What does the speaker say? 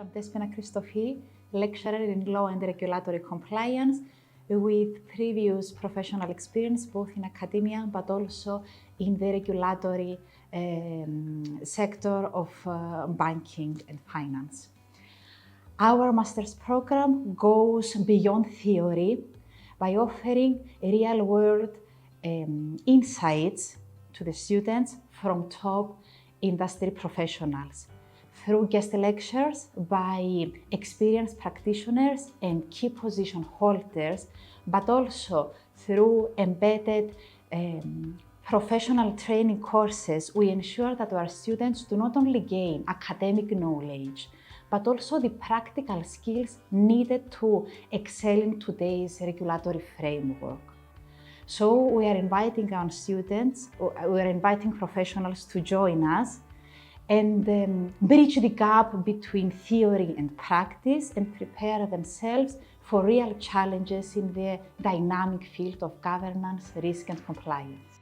I'm Despina Christofi, lecturer in law and regulatory compliance with previous professional experience both in academia but also in the regulatory sector of banking and finance. Our master's program goes beyond theory by offering real-world insights to the students from top industry professionals through guest lectures by experienced practitioners and key position holders, but also through embedded professional training courses. We ensure that our students do not only gain academic knowledge, but also the practical skills needed to excel in today's regulatory framework. So we are inviting our students, we are inviting professionals to join us and bridge the gap between theory and practice and prepare themselves for real challenges in the dynamic field of governance, risk and compliance.